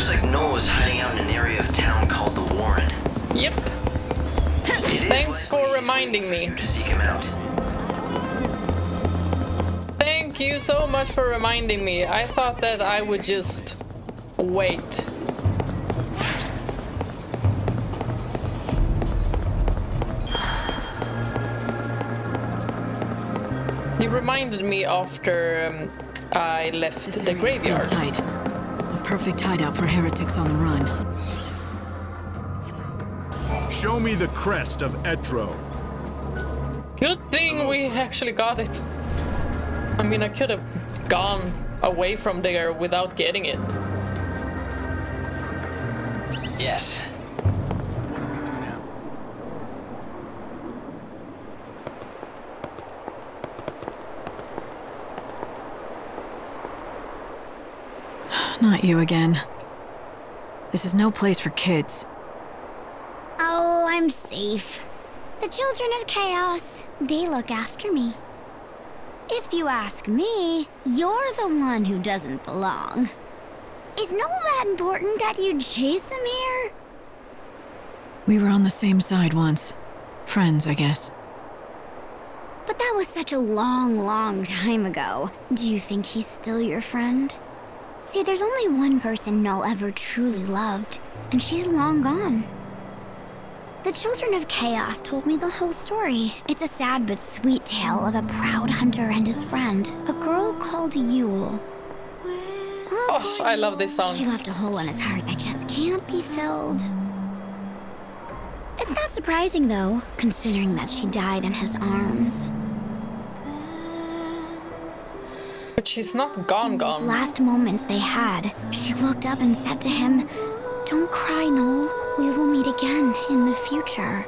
Looks like Noel is hiding out in an area of town called the Warren. Yep. Thanks for reminding me. To seek him out. Thank you so much for reminding me. I thought that I would just wait. He reminded me after I left the graveyard. Tight. A perfect hideout for heretics on the run. Show me the crest of Etro. Good thing we actually got it. I mean, I could have gone away from there without getting it. Yes. Not you again. This is no place for kids. Oh, I'm safe. The children of chaos, they look after me. If you ask me, you're the one who doesn't belong. Is Noel that important that you'd chase him here? We were on the same side once. Friends, I guess. But that was such a long, long time ago. Do you think he's still your friend? See, there's only one person Noel ever truly loved, and she's long gone. The Children of Chaos told me the whole story. It's a sad but sweet tale of a proud hunter and his friend, a girl called Yule. Oh, I love this song. She left a hole in his heart that just can't be filled. It's not surprising, though, considering that she died in his arms. But she's not gone. In those last moments they had, she looked up and said to him, "Don't cry, Noel. We will meet again in the future."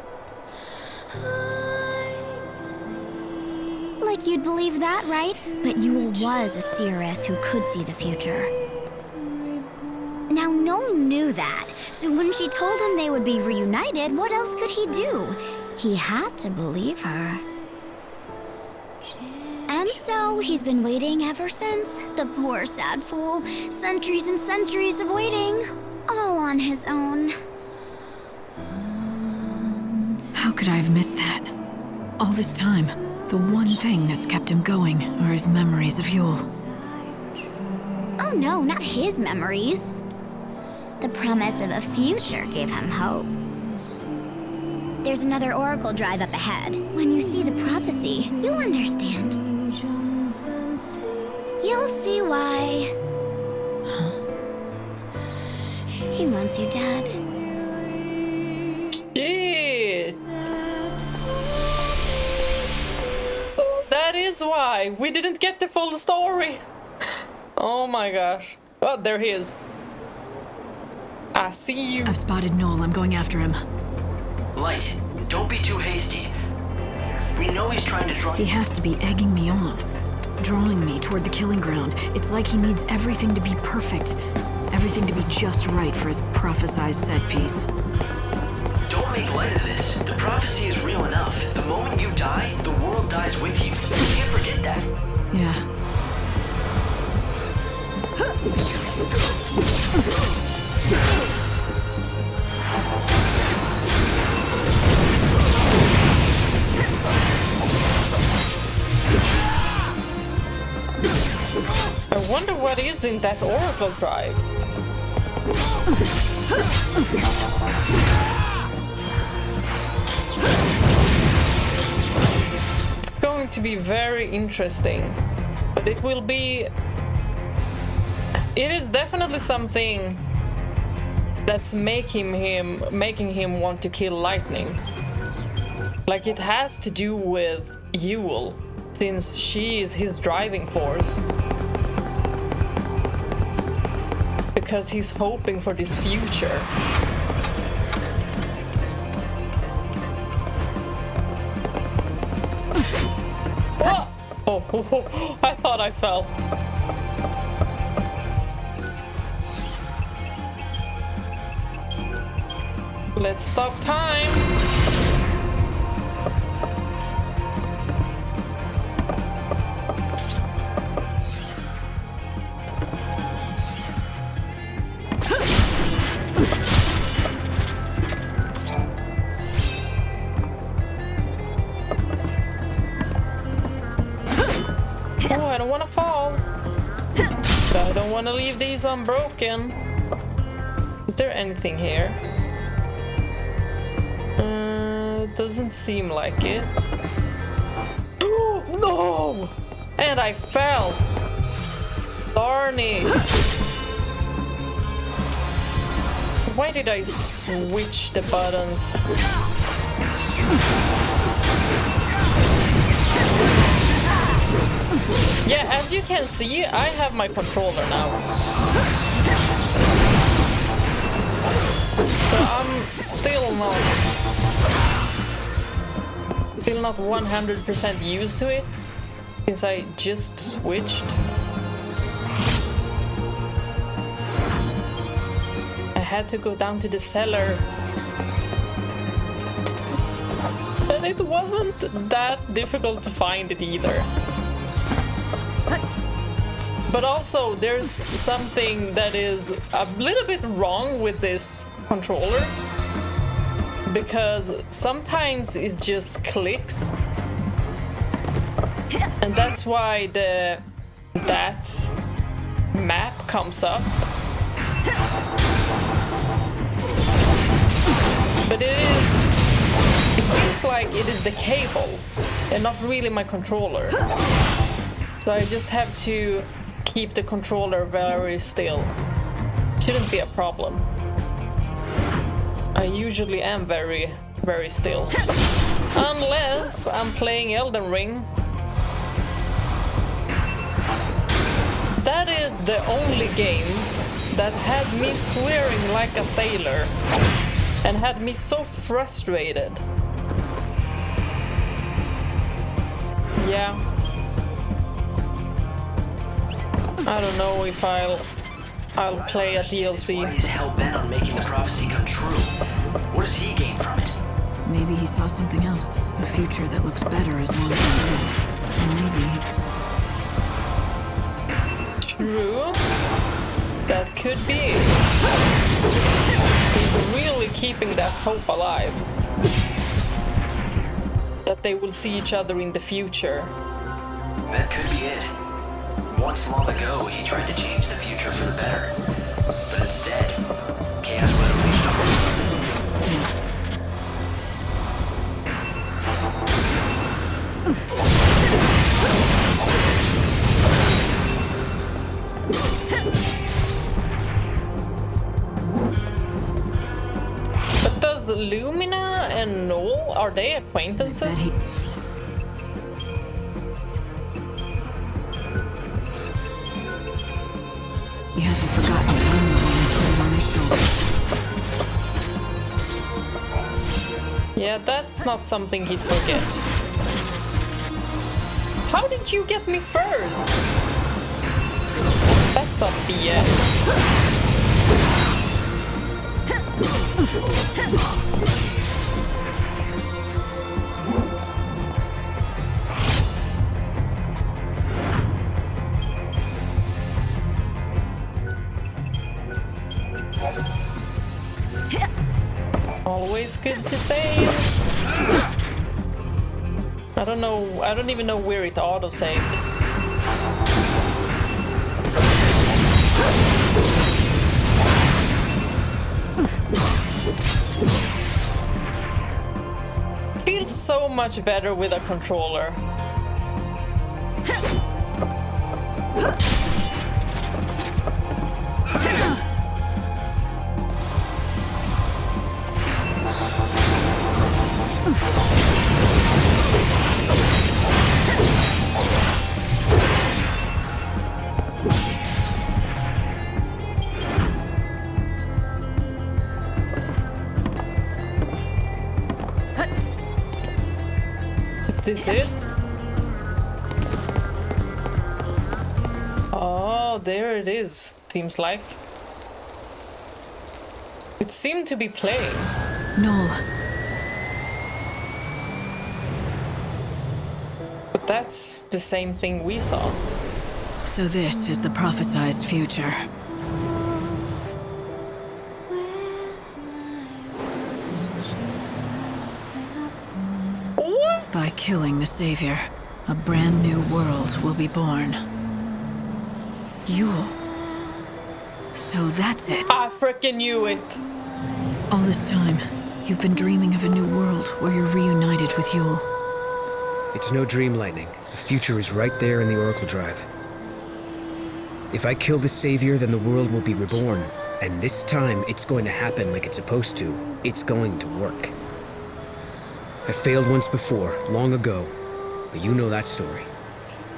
Like you'd believe that, right? But Yule was a seeress who could see the future. Now, Noel knew that, so when she told him they would be reunited, what else could he do? He had to believe her. And so, he's been waiting ever since. The poor, sad fool. Centuries and centuries of waiting. All on his own. How could I have missed that? All this time, the one thing that's kept him going are his memories of Yule. Oh no, not his memories. The promise of a future gave him hope. There's another oracle drive up ahead. When you see the prophecy, you'll understand. You'll see why. Huh? He wants you, Dad. Shit. So that is why we didn't get the full story. Oh my gosh. Oh, there he is. I see you. I've spotted Noel. I'm going after him. Light, don't be too hasty. We know he's trying to draw... He has to be egging me on, drawing me toward the killing ground. It's like he needs everything to be perfect, everything to be just right for his prophesized set piece. Don't make light of this. The prophecy is real enough. The moment you die, the world dies with you. You can't forget that. Yeah. I wonder what is in that oracle drive. It's going to be very interesting, but it will be... It is definitely something that's making him want to kill Lightning. Like, it has to do with Yule, since she is his driving force. Because he's hoping for this future. Oh, I thought I fell. Let's stop time. wanna fall. But I don't wanna leave these unbroken. Is there anything here? Doesn't seem like it. Oh, no! And I fell! Darn it! Why did I switch the buttons? Yeah, as you can see, I have my controller now. So I'm still not 100% used to it since I just switched. I had to go down to the cellar. And it wasn't that difficult to find it either. But also, there's something that is a little bit wrong with this controller. Because sometimes it just clicks. And that's why that map comes up. But it seems like it is the cable and not really my controller. So I just have to keep the controller very still. Shouldn't be a problem. I usually am very, very still. Unless I'm playing Elden Ring. That is the only game that had me swearing like a sailor and had me so frustrated. Yeah. I don't know if I'll play a DLC. He's hell-bent on making the prophecy come true. What does he gain from it? Maybe he saw something else. A future that looks better as long as he's dead. And maybe... True. That could be it. He's really keeping that hope alive. That they will see each other in the future. That could be it. Once long ago, he tried to change the future for the better. But instead, chaos was unleashed. But does Lumina and Noel, are they acquaintances? He hasn't forgotten the rumor when he put him on his shoulders. Yeah, that's not something he'd forget. How did you get me first? That's some BS. Always good to save. I don't even know where it auto-saved. Feels so much better with a controller. Is this it? Oh, there it is. Seems like. It seemed to be playing. Noel. But that's the same thing we saw. So this is the prophesized future. What? By killing the Savior, a brand new world will be born. Yule. So that's it. I freaking knew it. All this time, you've been dreaming of a new world where you're reunited with Yule. It's no dream, Lightning. The future is right there in the Oracle Drive. If I kill the Savior, then the world will be reborn. And this time, it's going to happen like it's supposed to. It's going to work. I failed once before, long ago. But you know that story.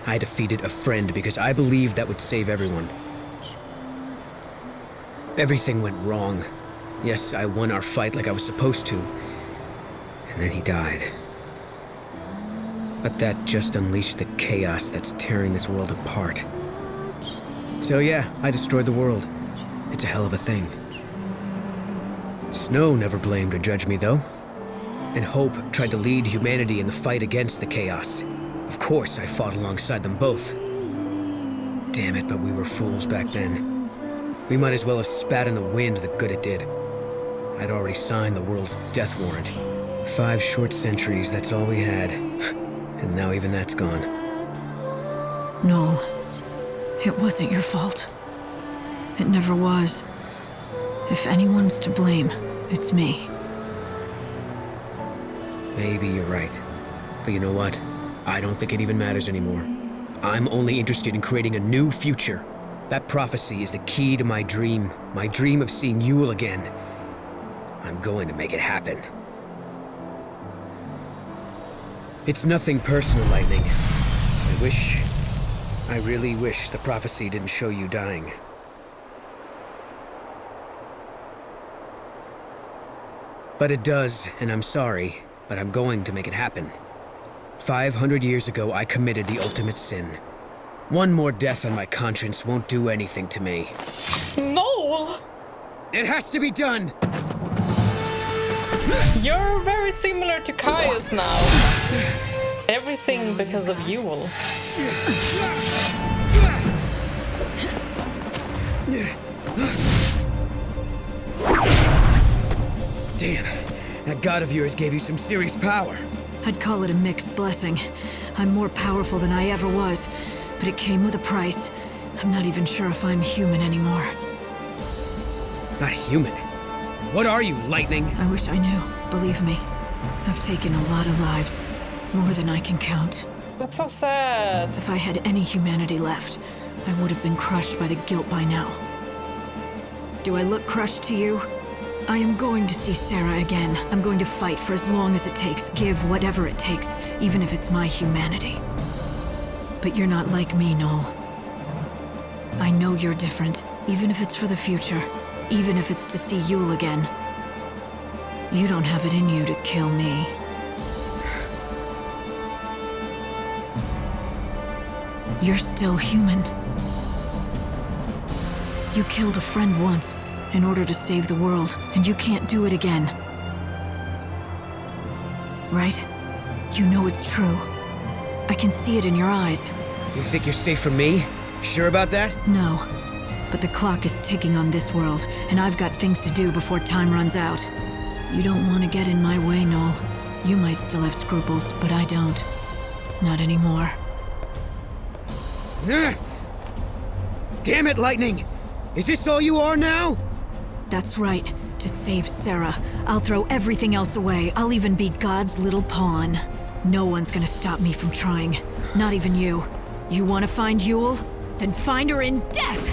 I defeated a friend because I believed that would save everyone. Everything went wrong. Yes, I won our fight like I was supposed to. And then he died. But that just unleashed the chaos that's tearing this world apart. So yeah, I destroyed the world. It's a hell of a thing. Snow never blamed or judged me, though. And Hope tried to lead humanity in the fight against the chaos. Of course, I fought alongside them both. Damn it, but we were fools back then. We might as well have spat in the wind the good it did. I'd already signed the world's death warrant. 5 short centuries, that's all we had. And now even that's gone. Noel, it wasn't your fault. It never was. If anyone's to blame, it's me. Maybe you're right. But you know what? I don't think it even matters anymore. I'm only interested in creating a new future. That prophecy is the key to my dream of seeing Yule again. I'm going to make it happen. It's nothing personal, Lightning. I really wish the prophecy didn't show you dying. But it does, and I'm sorry, but I'm going to make it happen. 500 years ago, I committed the ultimate sin. One more death on my conscience won't do anything to me. No! It has to be done! You're very similar to Caius now. Everything because of Yule. Damn, that god of yours gave you some serious power. I'd call it a mixed blessing. I'm more powerful than I ever was, but it came with a price. I'm not even sure if I'm human anymore. Not human? What are you, Lightning? I wish I knew. Believe me, I've taken a lot of lives. More than I can count. That's so sad. If I had any humanity left, I would have been crushed by the guilt by now. Do I look crushed to you? I am going to see Sarah again. I'm going to fight for as long as it takes, give whatever it takes, even if it's my humanity. But you're not like me, Noel. I know you're different, even if it's for the future, even if it's to see Yule again. You don't have it in you to kill me. You're still human. You killed a friend once in order to save the world, and you can't do it again. Right? You know it's true. I can see it in your eyes. You think you're safe from me? Sure about that? No. But the clock is ticking on this world, and I've got things to do before time runs out. You don't want to get in my way, Noel. You might still have scruples, but I don't. Not anymore. Damn it, Lightning! Is this all you are now? That's right. To save Sarah, I'll throw everything else away. I'll even be God's little pawn. No one's gonna stop me from trying. Not even you. You want to find Yule? Then find her in death!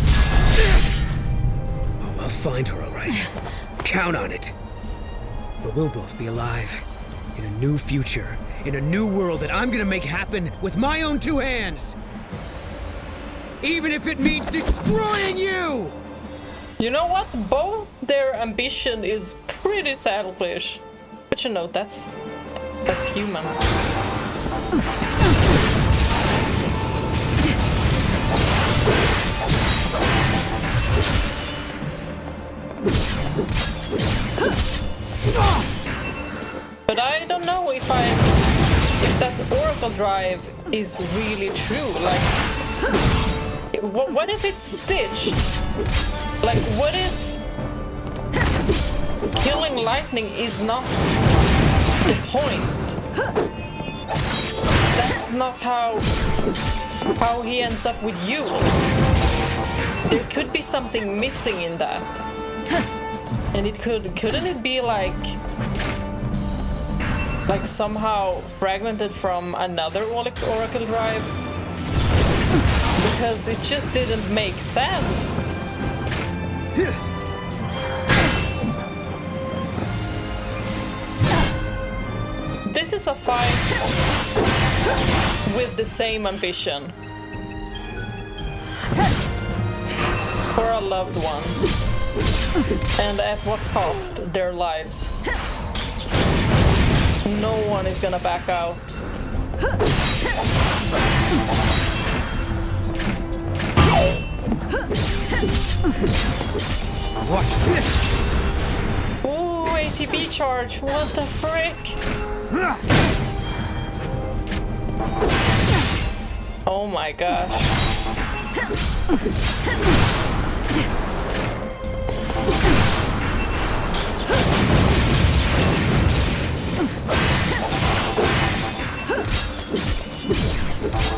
Oh, I'll find her, all right. Count on it. But we'll both be alive. In a new future. In a new world that I'm gonna make happen with my own 2 hands! Even if it means destroying you! You know what? Both their ambition is pretty selfish. But you know, that's human. But I don't know if that Oracle Drive is really true. Like, what if it's stitched? Like, what if killing Lightning is not the point? That's not how he ends up with you. There could be something missing in that. And couldn't it be like somehow fragmented from another Oracle drive? Because it just didn't make sense. This is a fight with the same ambition. For a loved one. And at what cost? Their lives. No one is gonna back out. Watch this! Ooh, ATB charge. What the frick? Oh my gosh.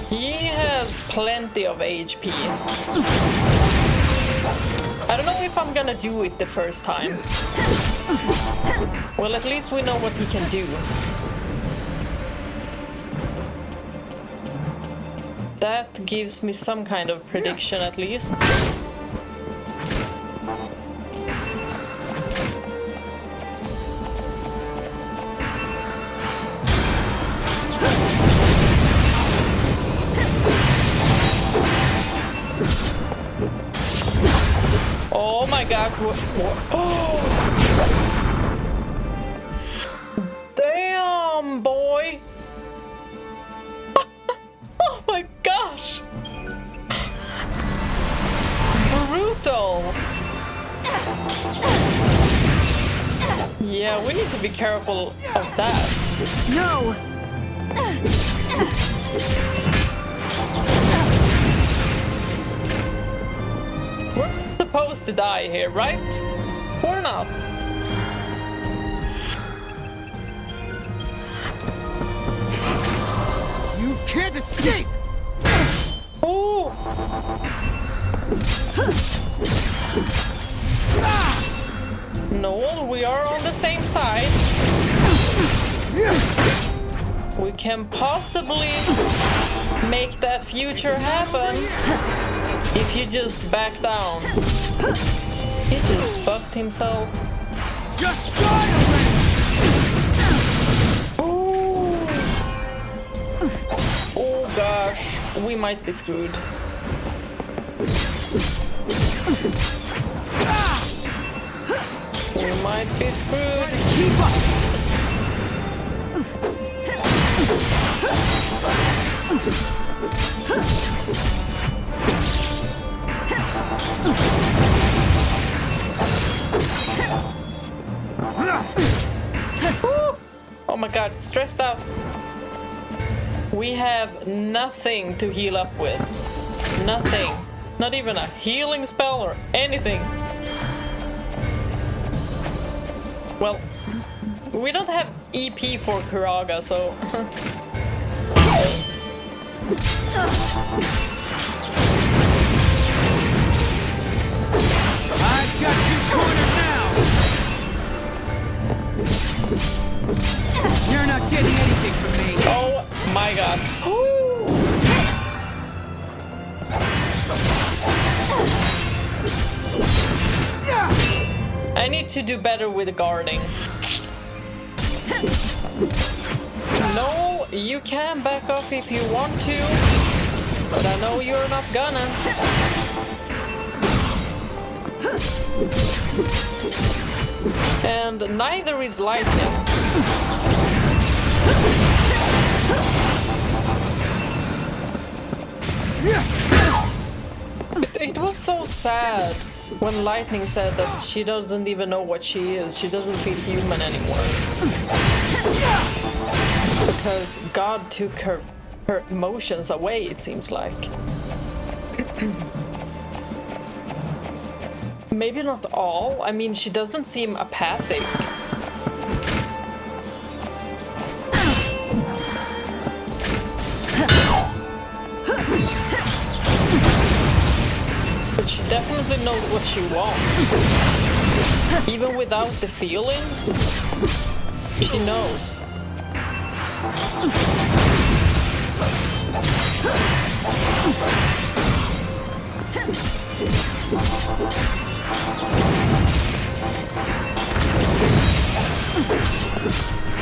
He has plenty of HP. I don't know if I'm gonna do it the first time. Well, at least we know what he can do. That gives me some kind of prediction at least. Oh my gosh, what? Oh! Damn, boy! Oh my gosh! Brutal! Yeah, we need to be careful of that. No! We're supposed to die here, right? Or not? You can't escape! Ooh! Noel, we are on the same side. We can possibly make that future happen if you just back down. He just buffed himself. Just die already! Ooh. Oh gosh, we might be screwed. We might be screwed. Keep up! Oh my god, stressed out. We have nothing to heal up with. Nothing. Not even a healing spell or anything. Well, we don't have EP for Kuraga, so... I've got you cornered now! You're not getting anything from me! Oh my god. I need to do better with guarding. No, you can back off if you want to, but I know you're not gonna. And neither is lightning. It was so sad when Lightning said that she doesn't even know what she is. She doesn't feel human anymore. Because God took her emotions away, it seems like. Maybe not all. I mean, she doesn't seem apathic. But She definitely knows what she wants. Even without the feelings, she knows.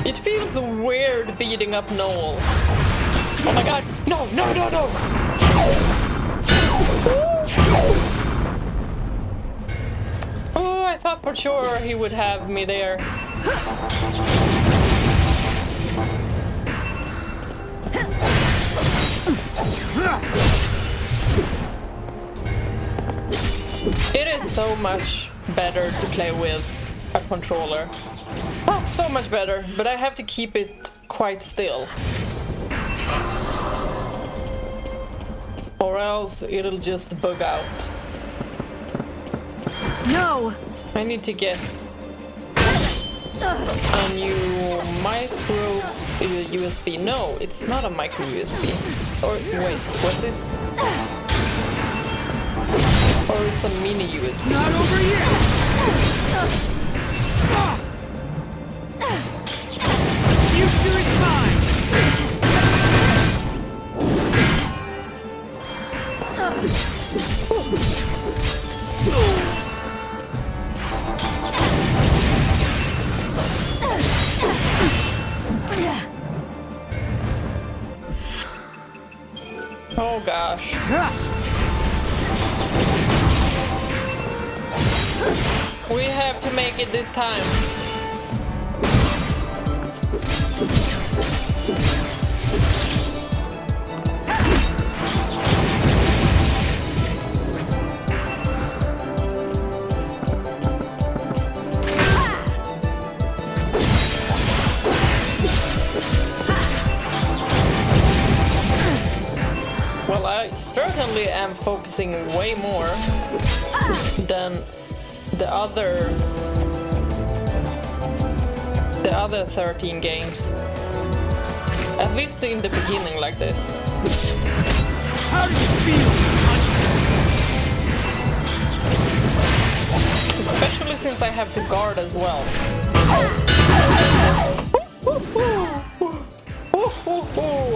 It feels weird beating up Noel. Oh my god, no, no, no, no! Oh, I thought for sure he would have me there. It is so much better to play with a controller. Oh, so much better, but I have to keep it quite still. Or else it'll just bug out. No! I need to get a new micro USB. No, it's not a micro USB. Or wait, was it? Or it's a mini USB. Not over yet! Future is mine! Oh gosh. We have to make it this time. Well, I certainly am focusing way more than the other 13 games. At least in the beginning like this. How do you feel? Especially since I have to guard as well.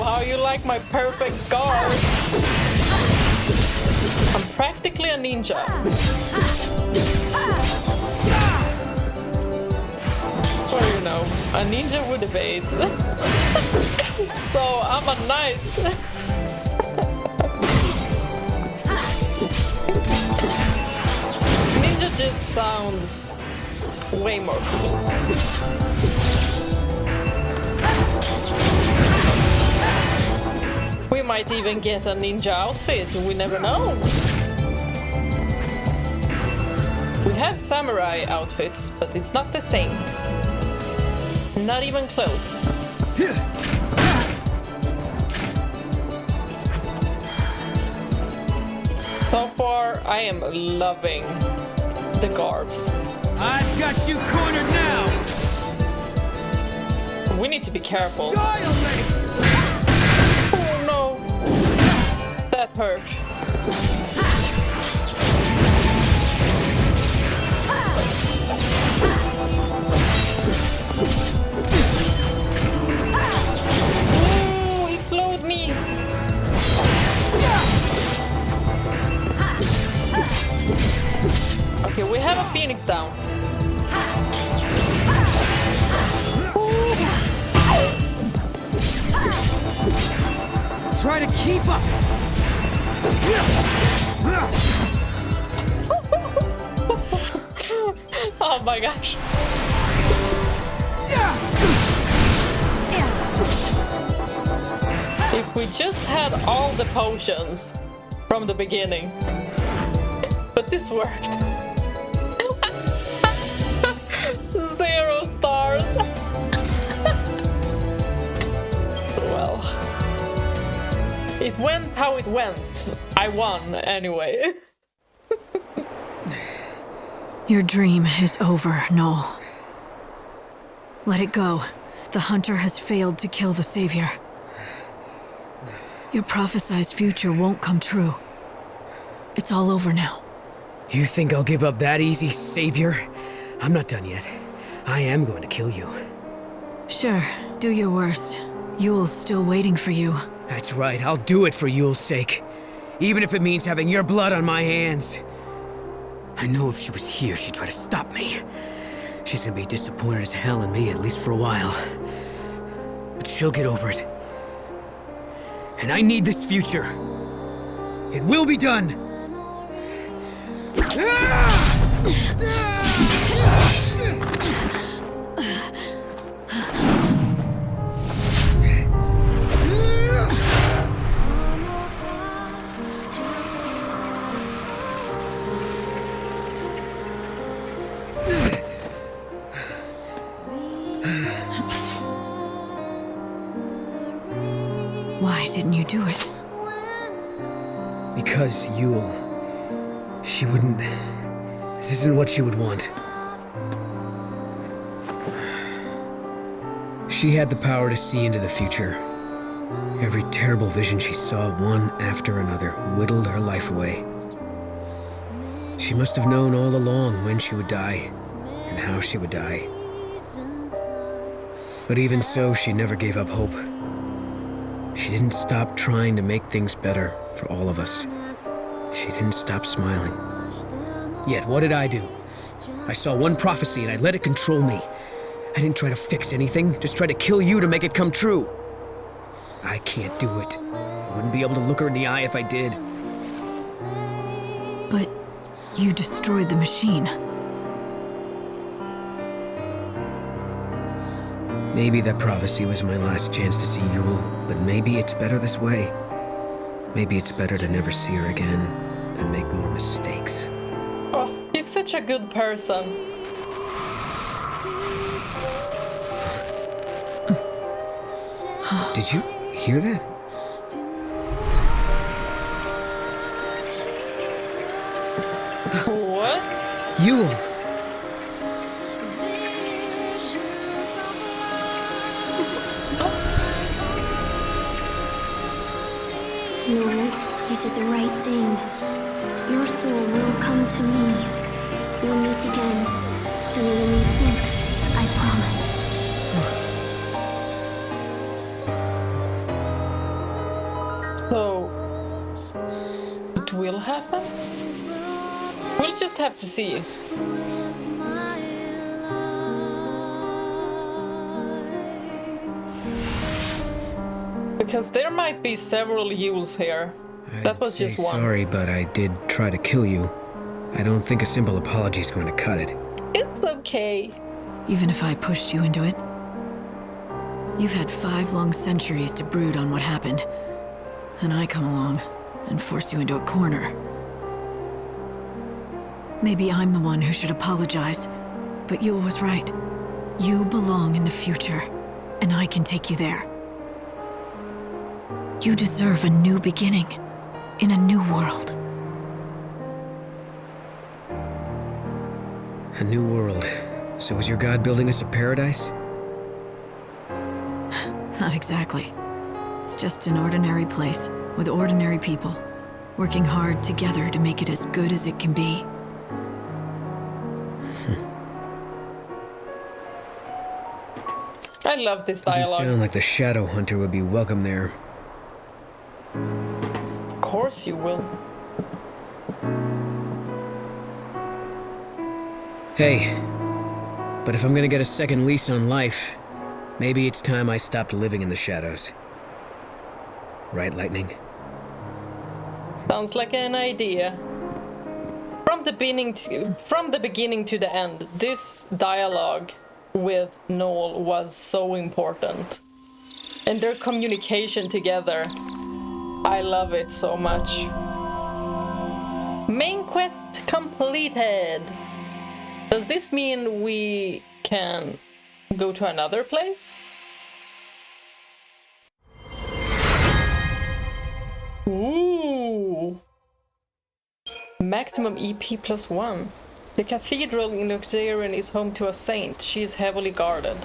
How you like my perfect guard? I'm practically a ninja. Or you know, a ninja would evade. So I'm a knight. Ninja just sounds way more cool. We might even get a ninja outfit, we never know. We have samurai outfits, but it's not the same. Not even close. So far, I am loving the garbs. I've got you cornered now! We need to be careful. Dialect! Oh no! That hurt. Oh, he slowed me! Okay, we have a phoenix down. Try to keep up! Oh my gosh. If we just had all the potions from the beginning. But this worked. 0 stars. Well, it went how it went. I won anyway. Your dream is over, Noel. Let it go. The Hunter has failed to kill the Savior. Your prophesized future won't come true. It's all over now. You think I'll give up that easy, Savior? I'm not done yet. I am going to kill you. Sure, do your worst. Yule's still waiting for you. That's right, I'll do it for Yule's sake. Even if it means having your blood on my hands. I know if she was here, she'd try to stop me. She's gonna be disappointed as hell in me, at least for a while. But she'll get over it. And I need this future. It will be done! Why didn't you do it? Because Yule... she wouldn't... This isn't what she would want. She had the power to see into the future. Every terrible vision she saw, one after another, whittled her life away. She must have known all along when she would die, and how she would die. But even so, she never gave up hope. She didn't stop trying to make things better for all of us. She didn't stop smiling. Yet, what did I do? I saw one prophecy and I let it control me. I didn't try to fix anything, just try to kill you to make it come true. I can't do it. I wouldn't be able to look her in the eye if I did. But you destroyed the machine. Maybe that prophecy was my last chance to see Yule, but maybe it's better this way. Maybe it's better to never see her again than make more mistakes. Oh, he's such a good person. Did you hear that? What? Yule! Noel, you did the right thing. Your soul will come to me. We'll meet again, sooner than you think. I promise. So, it will happen? We'll just have to see. Because there might be several Yules here. That was just one. Sorry, but I did try to kill you. I don't think a simple apology is going to cut it. It's okay. Even if I pushed you into it. You've had 5 long centuries to brood on what happened. And I come along and force you into a corner. Maybe I'm the one who should apologize. But Yule was right. You belong in the future. And I can take you there. You deserve a new beginning, in a new world. A new world. So is your god building us a paradise? Not exactly. It's just an ordinary place, with ordinary people, working hard together to make it as good as it can be. I love this Doesn't dialogue. sound like the Shadow Hunter would be welcome there. Of course you will. Hey, but if I'm gonna get a second lease on life, maybe it's time I stopped living in the shadows. Right, Lightning? Sounds like an idea. From the beginning to the end, this dialogue with Noel was so important. And their communication together, I love it so much. Main quest completed. Does this mean we can go to another place? Ooh! Maximum EP +1. The cathedral in Luxerion is home to a saint. She is heavily guarded,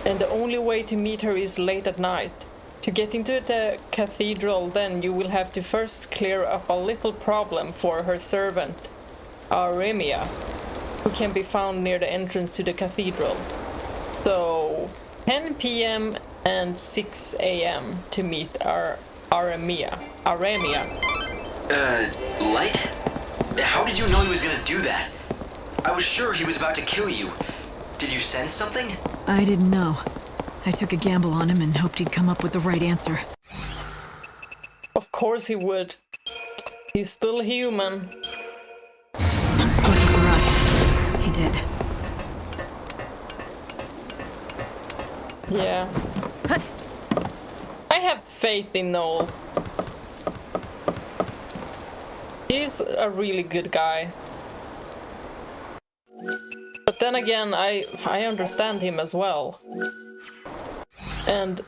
and the only way to meet her is late at night. To get into the cathedral, then you will have to first clear up a little problem for her servant, Aremia, who can be found near the entrance to the cathedral. So 10 p.m. and 6 a.m. to meet Aremia. Light? How did you know he was gonna do that? I was sure he was about to kill you. Did you sense something? I didn't know. I took a gamble on him and hoped he'd come up with the right answer. Of course he would. He's still human. Looking for us. He did. Yeah. I have faith in Noel. He's a really good guy. But then again, I understand him as well. And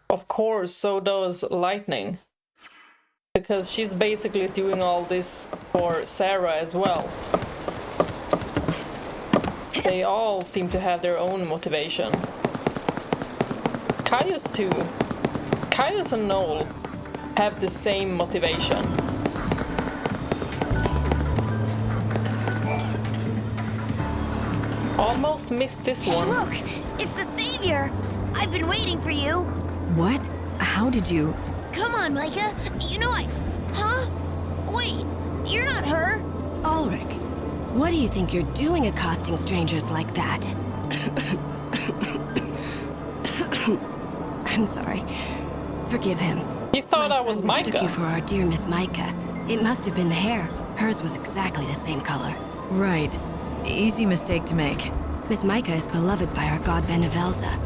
of course, so does Lightning. Because she's basically doing all this for Sarah as well. They all seem to have their own motivation. Caius too. Caius and Noel have the same motivation. Almost missed this one. Hey, look! It's the Savior! I've been waiting for you! What? How did you... Come on, Micah! You know I... Huh? Wait, you're not her? Ulrich, what do you think you're doing accosting strangers like that? I'm sorry. Forgive him. He thought I was My son mistook Micah. you for our dear Miss Micah. It must have been the hair. Hers was exactly the same color. Right. Easy mistake to make. Miss Micah is beloved by our god Benevelza.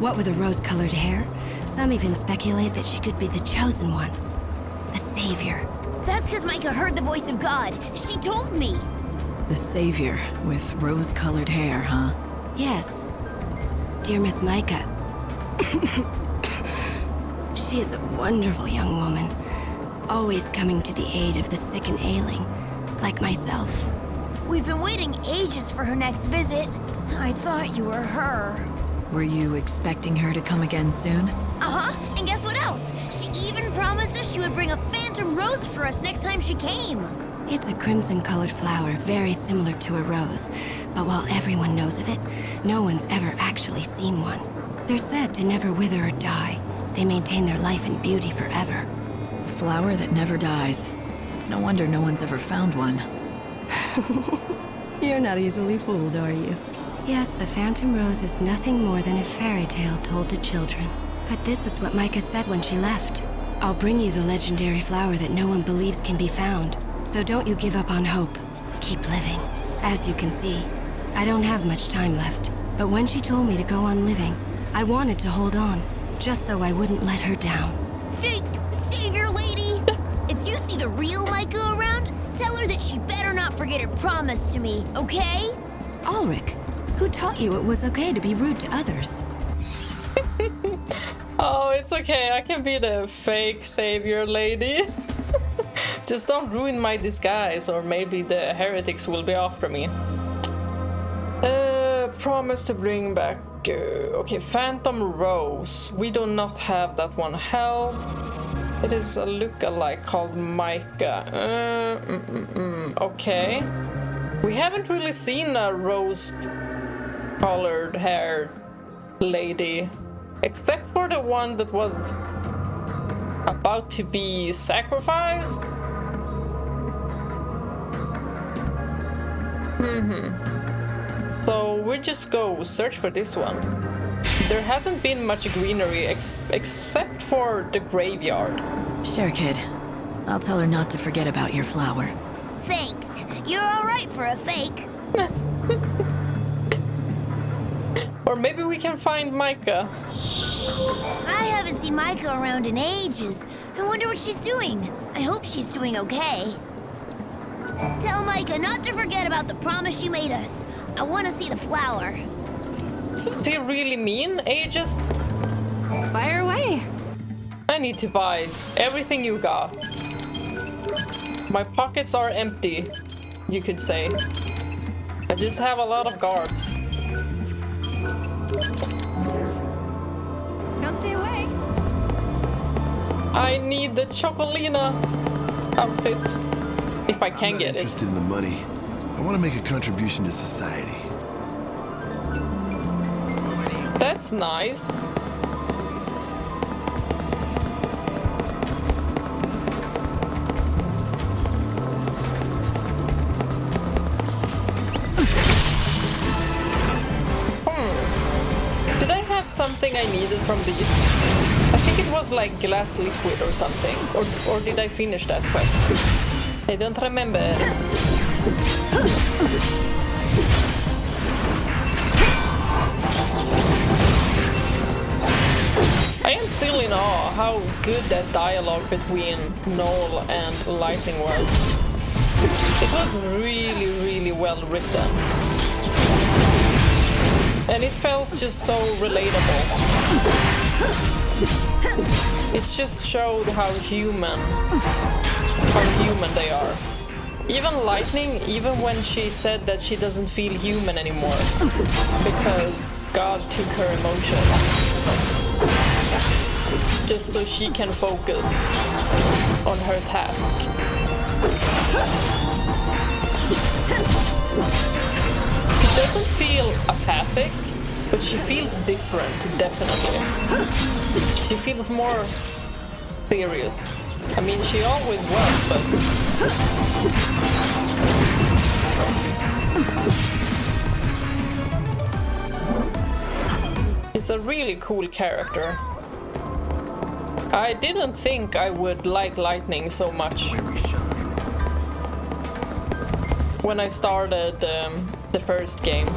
What with the rose-colored hair, some even speculate that she could be the chosen one. The savior. That's because Micah heard the voice of God. She told me! The savior with rose-colored hair, huh? Yes. Dear Miss Micah. She is a wonderful young woman. Always coming to the aid of the sick and ailing, like myself. We've been waiting ages for her next visit. I thought you were her. Were you expecting her to come again soon? Uh-huh, and guess what else? She even promised us she would bring a phantom rose for us next time she came. It's a crimson-colored flower, very similar to a rose. But while everyone knows of it, no one's ever actually seen one. They're said to never wither or die. They maintain their life and beauty forever. A flower that never dies. It's no wonder no one's ever found one. You're not easily fooled, are you? Yes, the phantom rose is nothing more than a fairy tale told to children. But this is what Micah said when she left. I'll bring you the legendary flower that no one believes can be found. So don't you give up on hope. Keep living. As you can see, I don't have much time left. But when she told me to go on living, I wanted to hold on, just so I wouldn't let her down. Fake savior lady! If you see the real Micah around, tell her that she better not forget her promise to me, okay? Ulrich, who taught you it was okay to be rude to others? Oh, it's okay. I can be the fake savior lady. Just don't ruin my disguise, or maybe the heretics will be after me. Promise to bring back... okay, Phantom Rose. We do not have that one held. It is a look-alike called Micah. Okay. We haven't really seen a rose-colored hair lady. Except for the one that was about to be sacrificed. So we just go search for this one. There hasn't been much greenery except for the graveyard. Sure, kid. I'll tell her not to forget about your flower. Thanks. You're alright for a fake. Or maybe we can find Micah. I haven't seen Micah around in ages. I wonder what she's doing. I hope she's doing okay. Tell Micah not to forget about the promise she made us. I want to see the flower. Does he really mean ages? Fire away. I need to buy everything you got. My pockets are empty, you could say. I just have a lot of garbs. Don't stay away. I need the Chocolina outfit. If I can get it. Interested in the money. I want to make a contribution to society. That's nice. Did I have something I needed from these? I think it was like glass liquid or something. Or did I finish that quest? I don't remember. I am still in awe how good that dialogue between Noel and Lightning was. It was really, really well written. And it felt just so relatable. It just showed how human they are. Even Lightning, even when she said that she doesn't feel human anymore because God took her emotions, just so she can focus on her task. She doesn't feel apathic, but she feels different, definitely. She feels more serious. I mean, she always was, but... It's a really cool character. I didn't think I would like Lightning so much when I started the first game.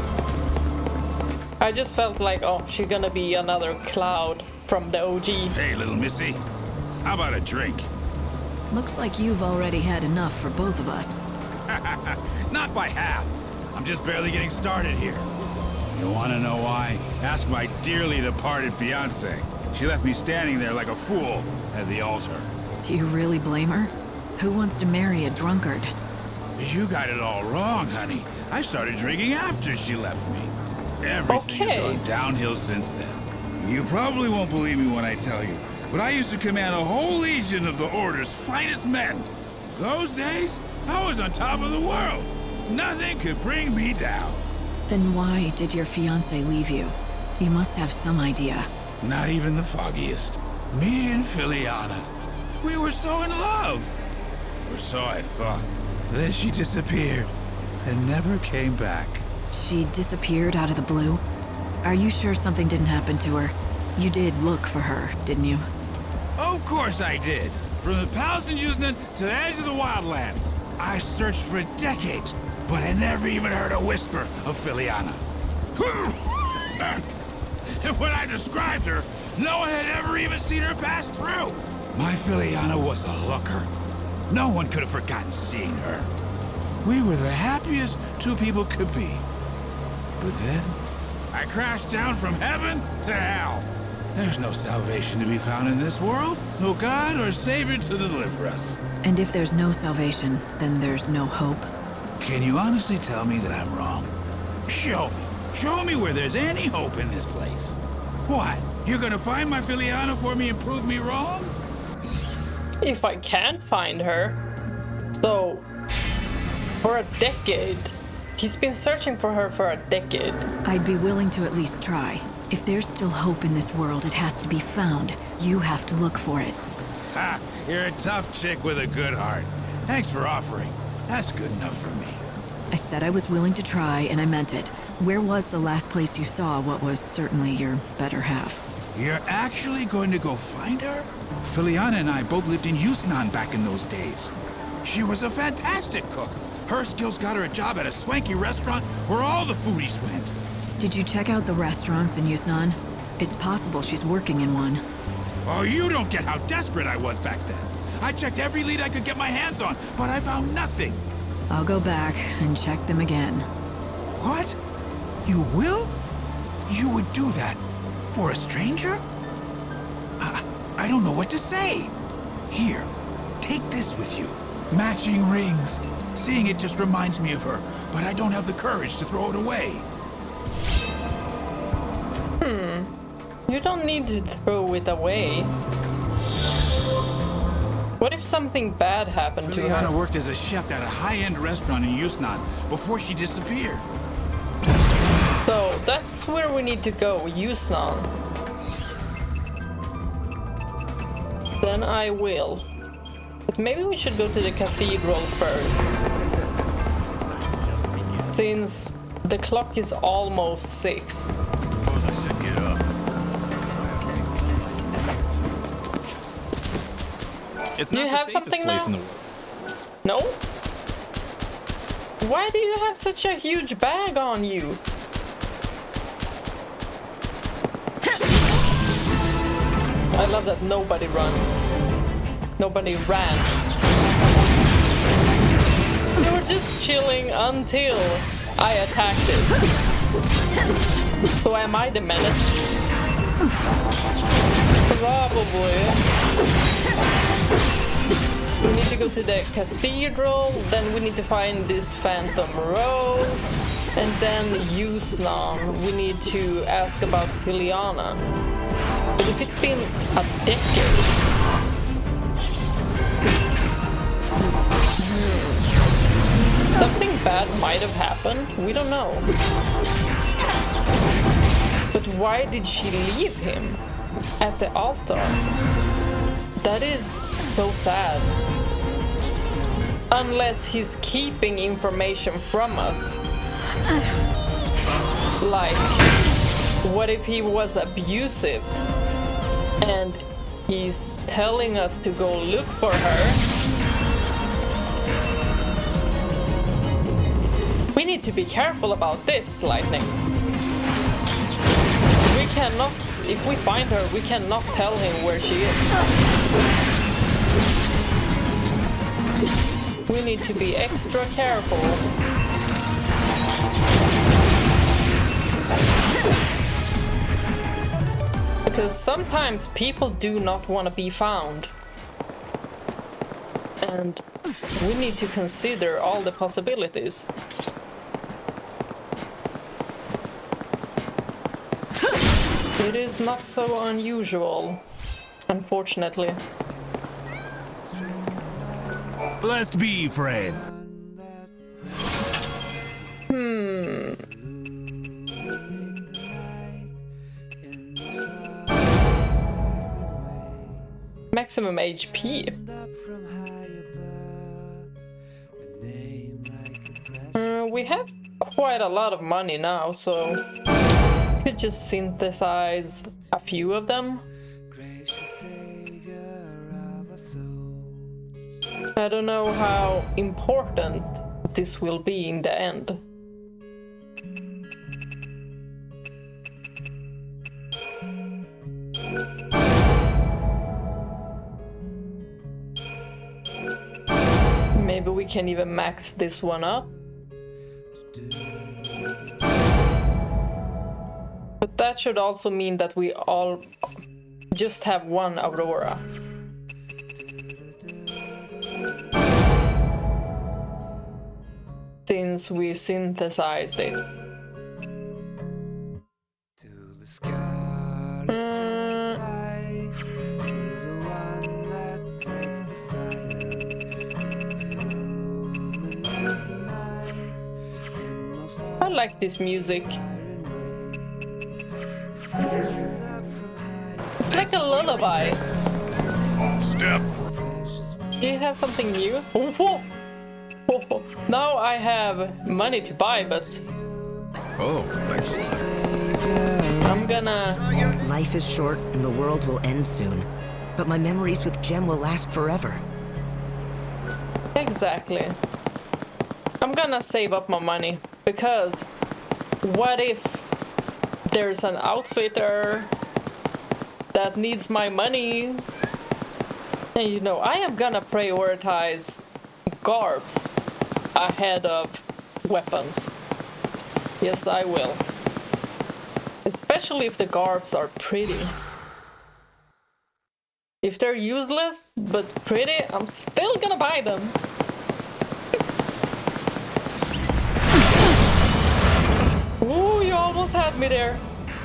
I just felt like, oh, she's gonna be another Cloud from the OG. Hey, little missy. How about a drink? Looks like you've already had enough for both of us. Not by half. I'm just barely getting started here. You want to know why? Ask my dearly departed fiancée. She left me standing there like a fool at the altar. Do you really blame her? Who wants to marry a drunkard? You got it all wrong, honey. I started drinking after she left me. Everything has gone downhill since then. You probably won't believe me when I tell you, but I used to command a whole legion of the Order's finest men. Those days, I was on top of the world. Nothing could bring me down. Then why did your fiancé leave you? You must have some idea. Not even the foggiest. Me and Filiana. We were so in love. Or so I thought. Then she disappeared and never came back. She disappeared out of the blue? Are you sure something didn't happen to her? You did look for her, didn't you? Of course I did. From the palace in XIII to the edge of the wildlands. I searched for decades, but I never even heard a whisper of Filiana. And when I described her, no one had ever even seen her pass through. My Filiana was a looker. No one could have forgotten seeing her. We were the happiest two people could be. But then, I crashed down from heaven to hell. There's no salvation to be found in this world. No God or Savior to deliver us. And if there's no salvation, then there's no hope? Can you honestly tell me that I'm wrong? Show me. Show me where there's any hope in this place. What? You're gonna find my Filiana for me and prove me wrong? If I can find her. So, for a decade. He's been searching for her for a decade. I'd be willing to at least try. If there's still hope in this world, it has to be found. You have to look for it. Ha! You're a tough chick with a good heart. Thanks for offering. That's good enough for me. I said I was willing to try, and I meant it. Where was the last place you saw what was certainly your better half? You're actually going to go find her? Filiana and I both lived in XIII back in those days. She was a fantastic cook. Her skills got her a job at a swanky restaurant where all the foodies went. Did you check out the restaurants in XIII? It's possible she's working in one. Oh, you don't get how desperate I was back then. I checked every lead I could get my hands on, but I found nothing. I'll go back and check them again. What? You will? You would do that? For a stranger? I don't know what to say. Here, take this with you. Matching rings. Seeing it just reminds me of her, but I don't have the courage to throw it away. You don't need to throw it away. What if something bad happened to Filiana her? worked as a chef at a high-end restaurant in XIII before she disappeared. So that's where we need to go, XIII. Then I will. But maybe we should go to the cathedral first. Since the clock is almost 6. Suppose I should get up. It's Do not you the have safest something place now? in the world. No? Why do you have such a huge bag on you? I love that nobody ran. Nobody ran. They were just chilling until I attacked it. So am I the menace? Probably. We need to go to the cathedral, then we need to find this phantom rose, and then XIII. We need to ask about Filiana. But if it's been a decade... Something bad might have happened, we don't know. But why did she leave him at the altar? That is so sad. Unless he's keeping information from us. Like, what if he was abusive and he's telling us to go look for her? We need to be careful about this, Lightning. We cannot, if we find her, we cannot tell him where she is. We need to be extra careful. Because sometimes people do not want to be found. And we need to consider all the possibilities. It is not so unusual, unfortunately. Blessed be, friend. Maximum HP. We have quite a lot of money now, so could just synthesize a few of them. I don't know how important this will be in the end. Maybe we can even max this one up. But that should also mean that we all just have one Aurora. Since we synthesized it. I like this music. It's like a lullaby. Step. Do you have something new? Oh, now I have money to buy, but Oh, nice. I'm gonna... Life is short and the world will end soon. But my memories with Jem will last forever. Exactly. I'm gonna save up my money, because what if there's an outfitter that needs my money? And you know, I am gonna prioritize garbs ahead of weapons. Yes, I will. Especially if the garbs are pretty. If they're useless but pretty, I'm still gonna buy them. Ooh, you almost had me there.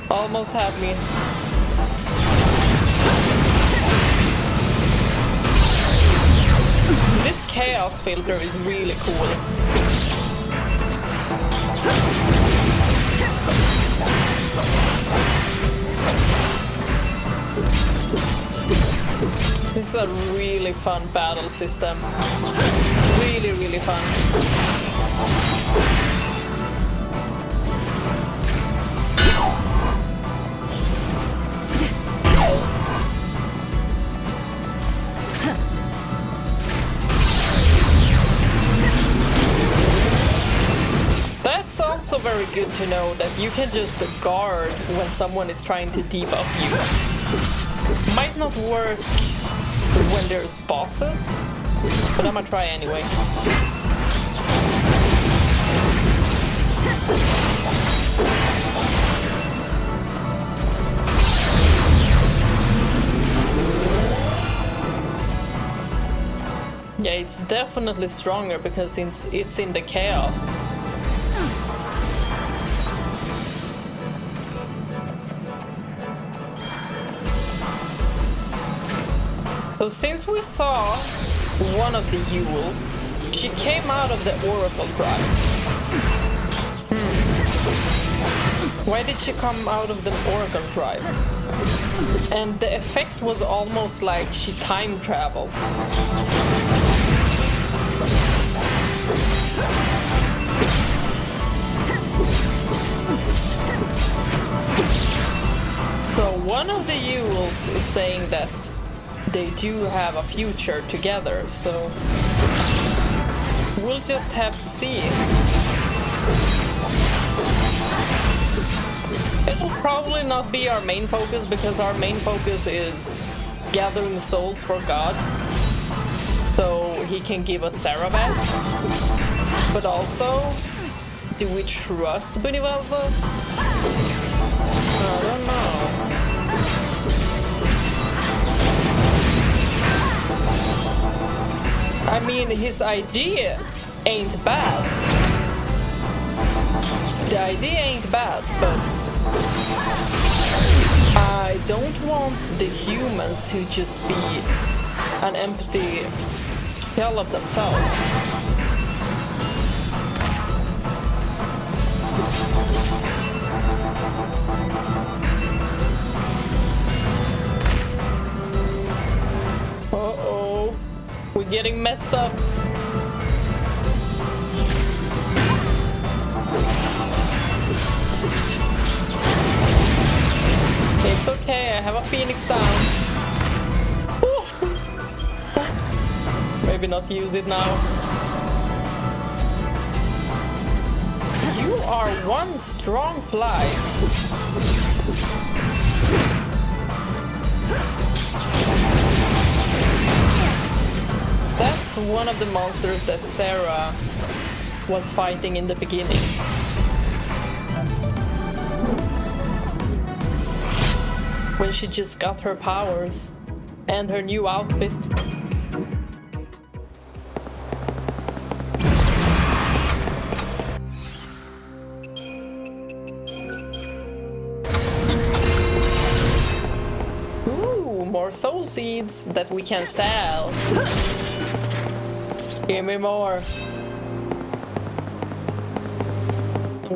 Almost had me. chaos filter is really cool. This is a really fun battle system. Really, really fun. That's also very good to know that you can just guard when someone is trying to debuff you. Might not work when there's bosses, but I'm gonna try anyway. Yeah, it's definitely stronger because it's in the chaos. So since we saw one of the Yules, she came out of the Oracle Drive. Why did she come out of the Oracle Drive? And the effect was almost like she time traveled. So one of the Yules is saying that they do have a future together, so we'll just have to see. It'll probably not be our main focus because our main focus is gathering souls for God, so he can give us Sarah back. But also, do we trust Bunivalva? I don't know. I mean, his idea ain't bad. The idea ain't bad, but I don't want the humans to just be an empty shell of themselves. Uh-oh. We're getting messed up. It's okay, I have a phoenix down. Maybe not use it now. You are one strong fly. That's one of the monsters that Sarah was fighting in the beginning. When she just got her powers and her new outfit. Ooh, more soul seeds that we can sell. Give me more.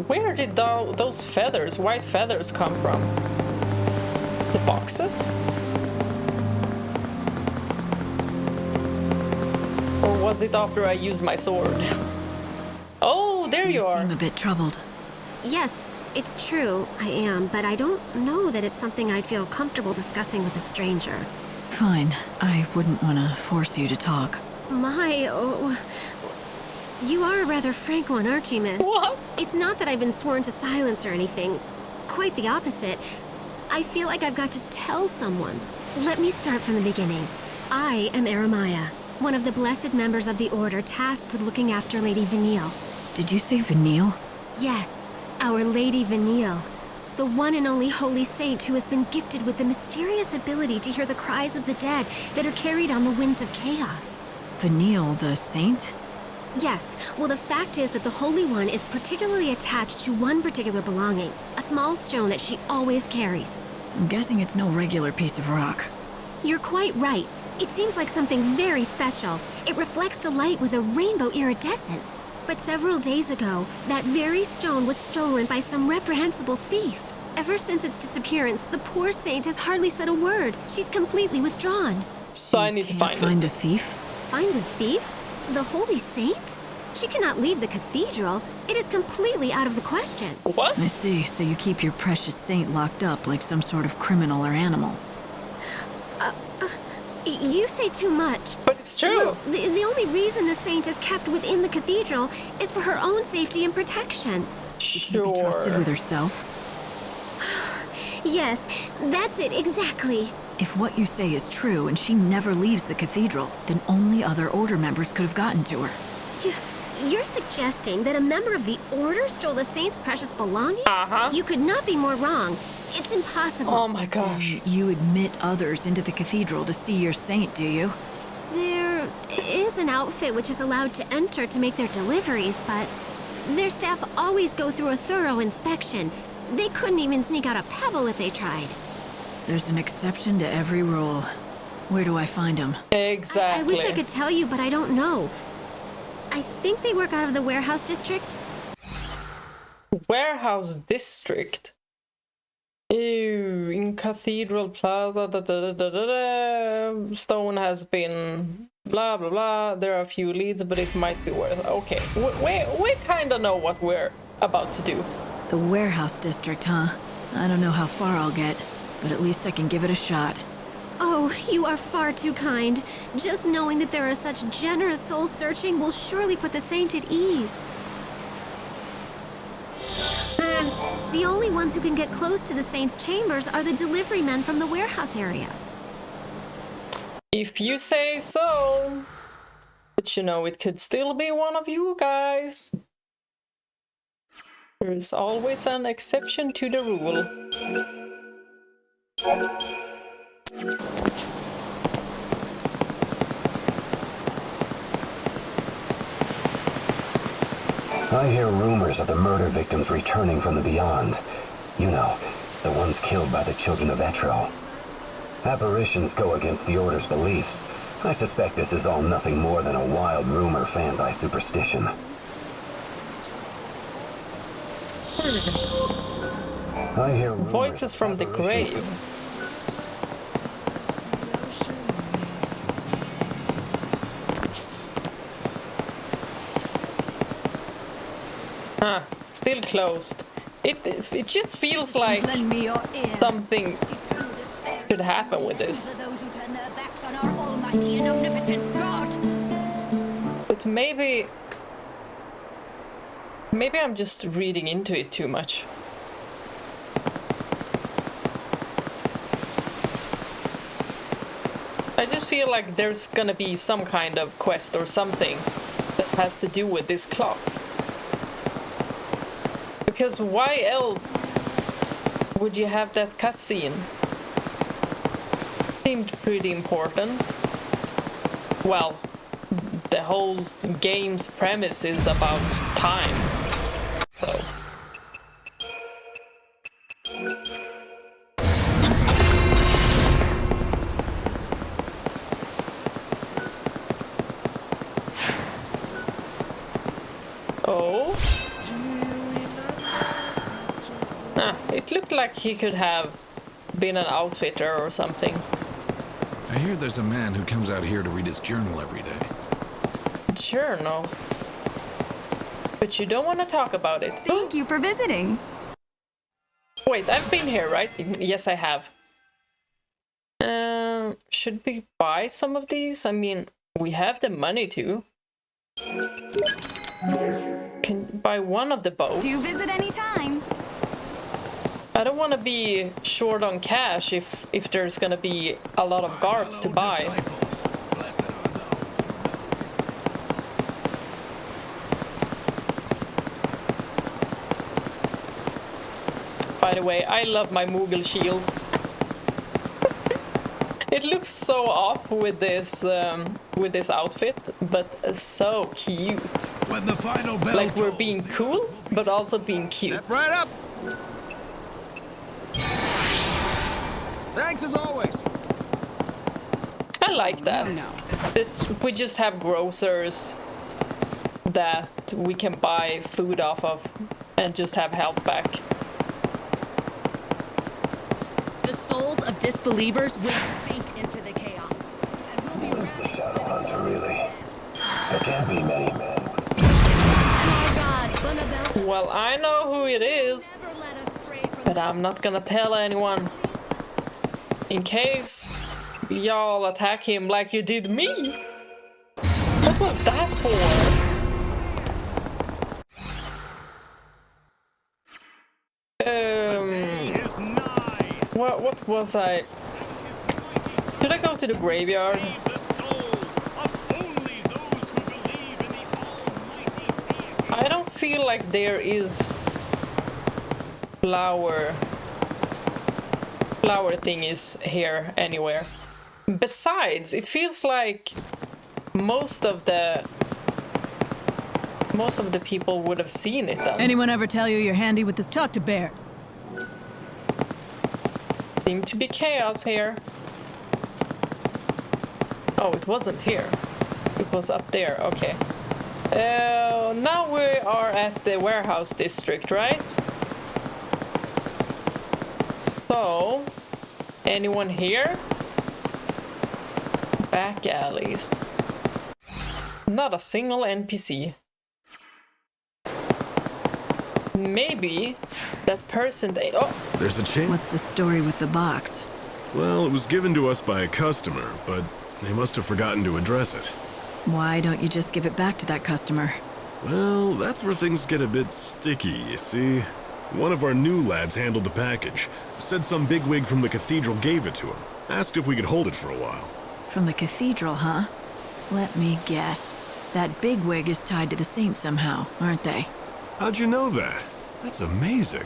Where did those feathers, white feathers, come from? The boxes? Or was it after I used my sword? Oh, there you are. You seem a bit troubled. Yes, it's true, I am, but I don't know that it's something I'd feel comfortable discussing with a stranger. Fine. I wouldn't want to force you to talk. You are a rather frank one, aren't you, miss? What? It's not that I've been sworn to silence or anything. Quite the opposite. I feel like I've got to tell someone. Let me start from the beginning. I am Eremiah, one of the blessed members of the Order tasked with looking after Lady Vanille. Did you say Vanille? Yes, our Lady Vanille. The one and only holy saint who has been gifted with the mysterious ability to hear the cries of the dead that are carried on the winds of chaos. Vanille, the saint? Yes, well the fact is that the Holy One is particularly attached to one particular belonging, a small stone that she always carries. I'm guessing it's no regular piece of rock. You're quite right. It seems like something very special. It reflects the light with a rainbow iridescence. But several days ago, that very stone was stolen by some reprehensible thief. Ever since its disappearance, the poor saint has hardly said a word. She's completely withdrawn. So I need to find the thief? Find the thief? The holy saint? She cannot leave the cathedral. It is completely out of the question. What? I see. So you keep your precious saint locked up like some sort of criminal or animal. You say too much. But it's true. Well, the only reason the saint is kept within the cathedral is for her own safety and protection. She can't be trusted with herself. Yes, that's it, exactly. If what you say is true and she never leaves the cathedral, then only other Order members could have gotten to her. You're suggesting that a member of the Order stole the saint's precious belongings? Uh-huh. You could not be more wrong. It's impossible. Oh my gosh. Then you admit others into the cathedral to see your saint, do you? There is an outfit which is allowed to enter to make their deliveries, but their staff always go through a thorough inspection. They couldn't even sneak out a pebble if they tried. There's an exception to every rule. Where do I find them? Exactly. I wish I could tell you, but I don't know. I think they work out of the warehouse district. Warehouse district? Ew, in Cathedral Plaza, stone has been blah blah blah. There are a few leads, but it might be worth. Okay, we kind of know what we're about to do. The warehouse district, huh? I don't know how far I'll get, but at least I can give it a shot. Oh, you are far too kind. Just knowing that there are such generous souls searching will surely put the saint at ease. The only ones who can get close to the saint's chambers are the delivery men from the warehouse area. If you say so. But you know, it could still be one of you guys. There's always an exception to the rule. I hear rumors of the murder victims returning from the beyond. You know, the ones killed by the children of Etro. Apparitions go against the Order's beliefs. I suspect this is all nothing more than a wild rumor fanned by superstition. I hear voices from the grave. Huh, still closed. It just feels like something could happen with this. But maybe I'm just reading into it too much. I just feel like there's gonna be some kind of quest or something that has to do with this clock. Because why else would you have that cutscene? Seemed pretty important. Well, the whole game's premise is about time, so... Oh? It looked like he could have been an outfitter or something. I hear there's a man who comes out here to read his journal every day. Journal? But you don't want to talk about it. Thank you for visiting. Wait, I've been here, right? Yes, I have. Should we buy some of these? I mean, we have the money to. Can buy one of the boats. Do visit any time. I don't want to be short on cash if there's gonna be a lot of garbs to buy. By the way, I love my Moogle shield. It looks so off with this outfit, but so cute. When the final bell like we're being cool, but also being cute. Step right up. Thanks as always. I like that. We just have grocers that we can buy food off of and just have health back. The souls of disbelievers will sink into the chaos. Who's the Shadow Hunter, really? There can't be many men. Well, I know who it is, but I'm not gonna tell anyone. In case y'all attack him like you did me. What was that for? What was I? Should I go to the graveyard? I don't feel like there is flower thingies here anywhere. Besides, it feels like most of the people would have seen it then. Anyone ever tell you you're handy with this? Talk to Bear. Seemed to be chaos here. Oh, it wasn't here. It was up there. Okay. Now we are at the warehouse district, right? So, anyone here? Back alleys. Not a single NPC. Maybe that person they... Oh! There's a chance. What's the story with the box? Well, it was given to us by a customer, but they must have forgotten to address it. Why don't you just give it back to that customer? Well, that's where things get a bit sticky, you see. One of our new lads handled the package. Said some bigwig from the cathedral gave it to him. Asked if we could hold it for a while. From the cathedral, huh? Let me guess. That bigwig is tied to the saints somehow, aren't they? How'd you know that? That's amazing.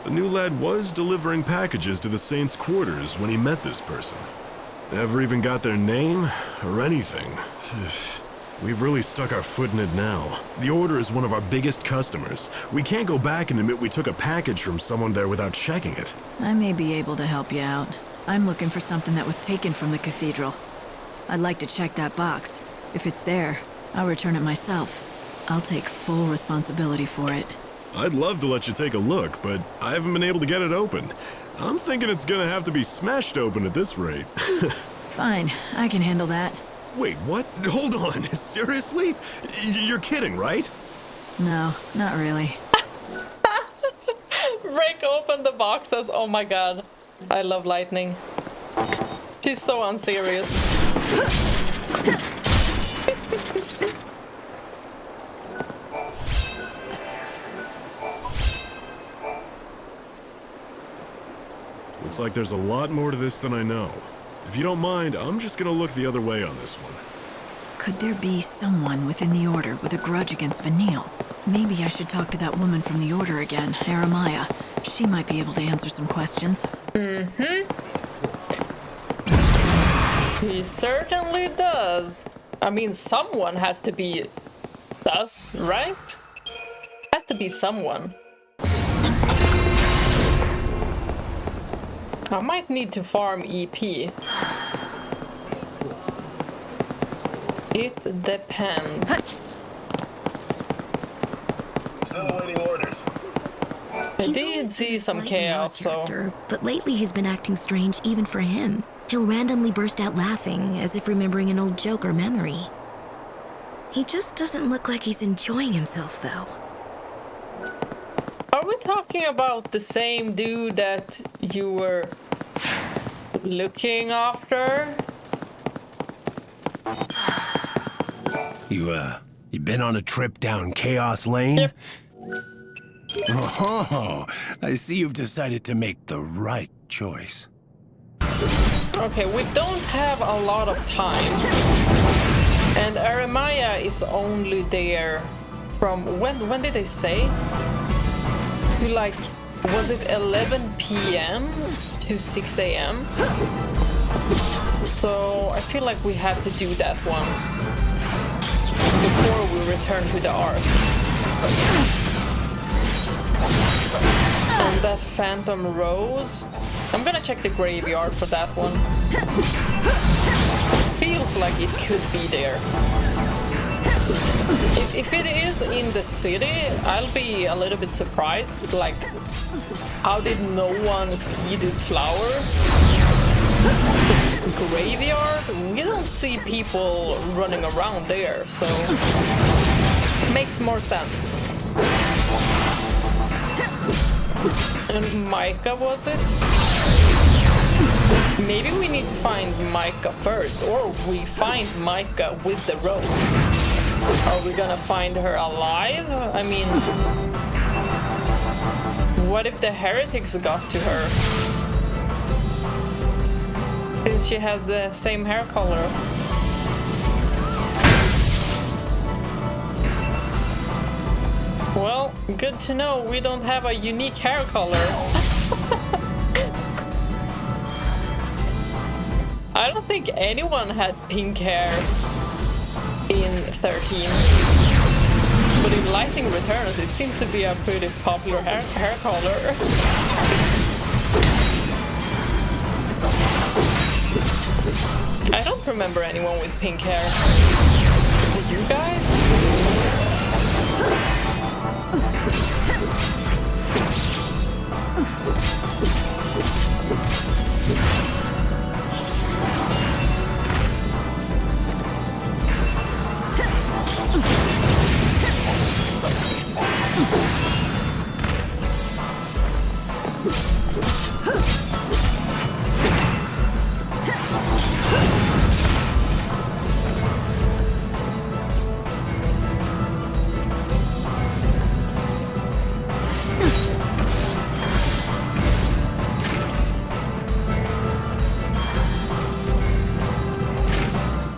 The new lad was delivering packages to the saints' quarters when he met this person. Never even got their name or anything. We've really stuck our foot in it now. The Order is one of our biggest customers. We can't go back and admit we took a package from someone there without checking it. I may be able to help you out. I'm looking for something that was taken from the cathedral. I'd like to check that box. If it's there, I'll return it myself. I'll take full responsibility for it. I'd love to let you take a look, but I haven't been able to get it open. I'm thinking it's gonna have to be smashed open at this rate. Fine, I can handle that. Wait, what? Hold on, seriously? You're kidding, right? No, not really. Break open the boxes. Oh my god. I love Lightning. She's so unserious. Looks like there's a lot more to this than I know. If you don't mind, I'm just gonna look the other way on this one. Could there be someone within the Order with a grudge against Vanille? Maybe I should talk to that woman from the Order again, Jeremiah. She might be able to answer some questions. He certainly does. I mean, someone has to be sus, right? Has to be someone. I might need to farm EP. It depends. Still awaiting orders. I did see some chaos, so... But lately he's been acting strange even for him. He'll randomly burst out laughing, as if remembering an old joke or memory. He just doesn't look like he's enjoying himself, though. Are we talking about the same dude that you were looking after? You been on a trip down Chaos Lane? Yep. Oh, I see you've decided to make the right choice. Okay, we don't have a lot of time. And Jeremiah is only there from... When did they say? To like... Was it 11 p.m. to 6 a.m.? So I feel like we have to do that one before we return to the Ark. And that Phantom Rose. I'm gonna check the graveyard for that one. feels like it could be there. If it is in the city, I'll be a little bit surprised. Like, how did no one see this flower? The graveyard? We don't see people running around there, so makes more sense. And Micah, was it? Maybe we need to find Micah first, or we find Micah with the rose. Are we gonna find her alive? I mean, what if the heretics got to her? Since she has the same hair color. Well, good to know we don't have a unique hair color. I don't think anyone had pink hair in 13. But in Lightning Returns, it seems to be a pretty popular hair color. I don't remember anyone with pink hair. Do you guys?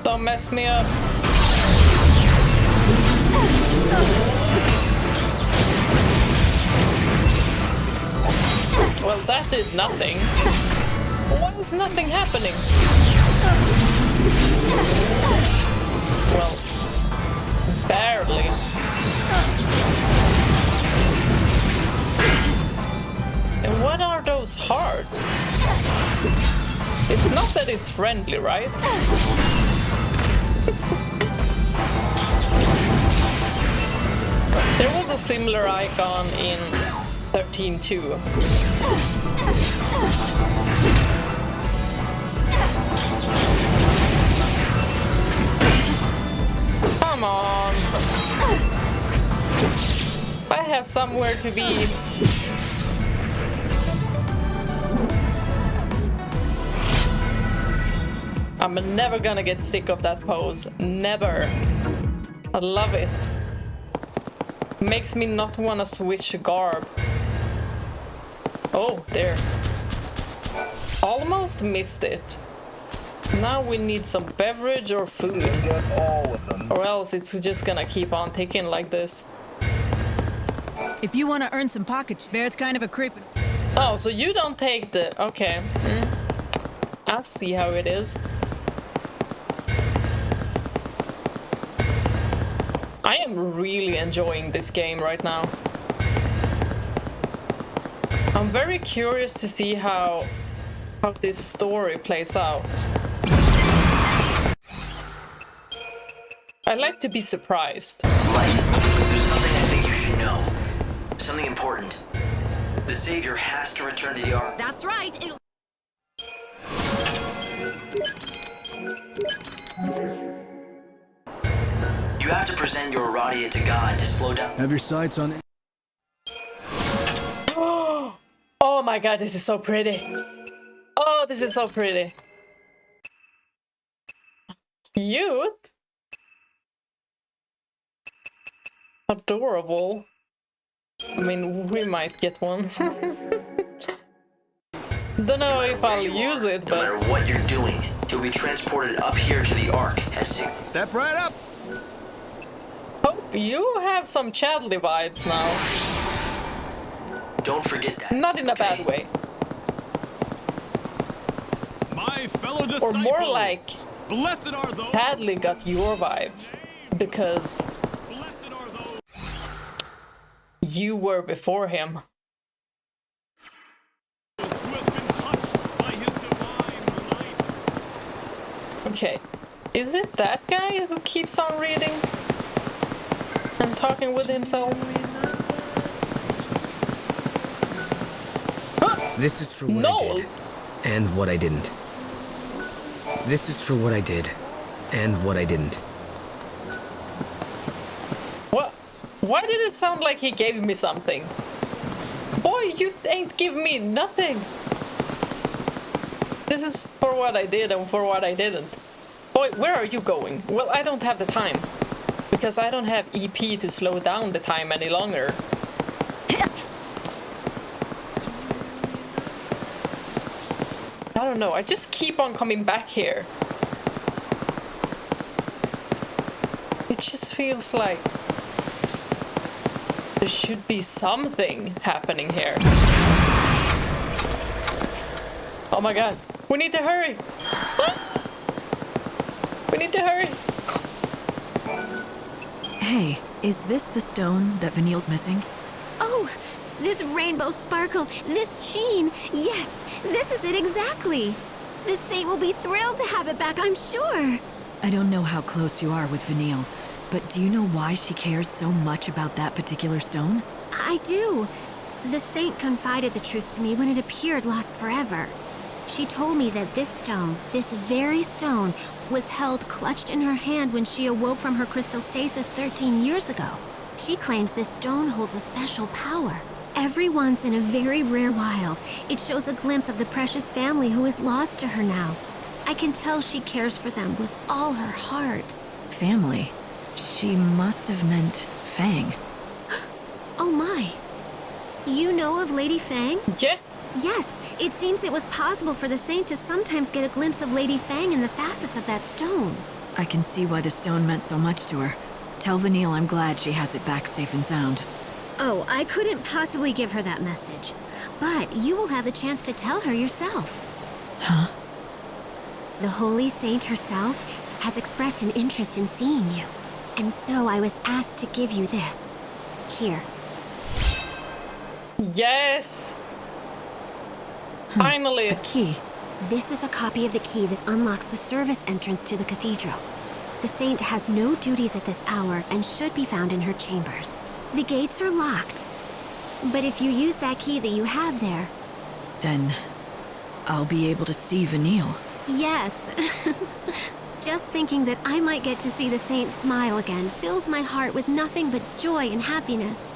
Don't mess me up. Well, that did nothing. Why is nothing happening? Well, barely. And what are those hearts? It's not that it's friendly, right? There was a similar icon in 13 too. Come on. I have somewhere to be. I'm never gonna get sick of that pose. Never. I love it. Makes me not want to switch garb. Oh, there. Almost missed it. Now we need some beverage or food. Or else it's just gonna keep on ticking like this. If you want to earn some pocket, Barrett's kind of a creep. Oh, so you don't take the... Okay. I'll see how it is. I am really enjoying this game right now. I'm very curious to see how this story plays out. I like to be surprised. Light, there's something I think you should know. Something important. The Savior has to return to the Ark. That's right. You have to present your Aradia to God to slow down. Have your sights on it. Oh my god, this is so pretty. Oh, this is so pretty. Cute. Adorable. I mean, we might get one. Don't know if I'll use it, No but... matter what you're doing, you'll be transported up here to the Ark at 6. Step right up. Hope you have some Chadley vibes now. Don't forget that. Not in a bad way. My fellow Or disciples, more like blessed are those. Chadley got your vibes. Because you were before him. Okay. Is it that guy who keeps on reading and talking with himself? This is for what Noel. I did, and what I didn't. This is for what I did, and what I didn't. What? Why did it sound like he gave me something? Boy, you ain't give me nothing. This is for what I did and for what I didn't. Boy, where are you going? Well, I don't have the time. Because I don't have EP to slow down the time any longer. I don't know, I just keep on coming back here. It just feels like there should be something happening here. Oh my god, we need to hurry! We need to hurry! Hey, is this the stone that Vanille's missing? Oh, this rainbow sparkle, this sheen. Yes, this is it exactly. The saint will be thrilled to have it back, I'm sure. I don't know how close you are with Vanille, but do you know why she cares so much about that particular stone? I do. The saint confided the truth to me when it appeared lost forever. She told me that this stone, this very stone, was held clutched in her hand when she awoke from her crystal stasis 13 years ago. She claims this stone holds a special power. Every once in a very rare while, it shows a glimpse of the precious family who is lost to her now. I can tell she cares for them with all her heart. Family? She must have meant Fang. Oh my. You know of Lady Fang? Yeah. Yes, it seems it was possible for the saint to sometimes get a glimpse of Lady Fang in the facets of that stone. I can see why the stone meant so much to her. Tell Vanille I'm glad she has it back safe and sound. Oh, I couldn't possibly give her that message. But you will have the chance to tell her yourself. Huh? The Holy Saint herself has expressed an interest in seeing you. And so I was asked to give you this. Here. Yes! Finally! A key. This is a copy of the key that unlocks the service entrance to the cathedral. The saint has no duties at this hour and should be found in her chambers. The gates are locked. But if you use that key that you have there... Then I'll be able to see Vanille. Yes. Just thinking that I might get to see the saint smile again fills my heart with nothing but joy and happiness.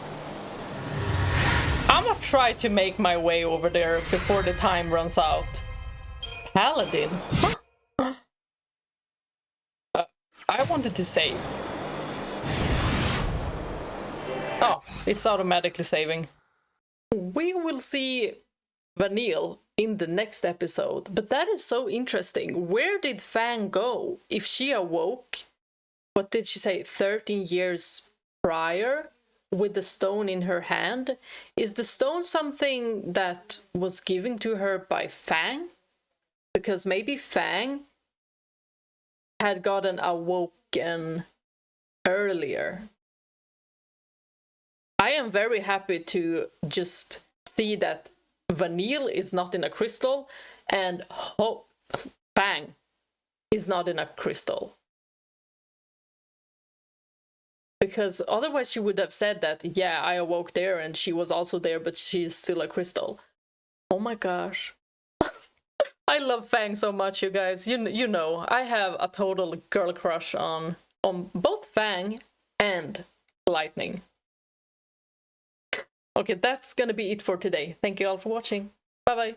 I'm gonna try to make my way over there before the time runs out. Paladin? I wanted to save. Oh, it's automatically saving. We will see Vanille in the next episode, but that is so interesting. Where did Fang go? If she awoke, what did she say, 13 years prior? With the stone in her hand? Is the stone something that was given to her by Fang? Because maybe Fang had gotten awoken earlier. I am very happy to just see that Vanille is not in a crystal and Fang is not in a crystal. Because otherwise she would have said that, yeah, I awoke there and she was also there, but she's still a crystal. Oh my gosh. I love Fang so much, you guys. You know, I have a total girl crush on both Fang and Lightning. Okay, that's gonna be it for today. Thank you all for watching. Bye-bye.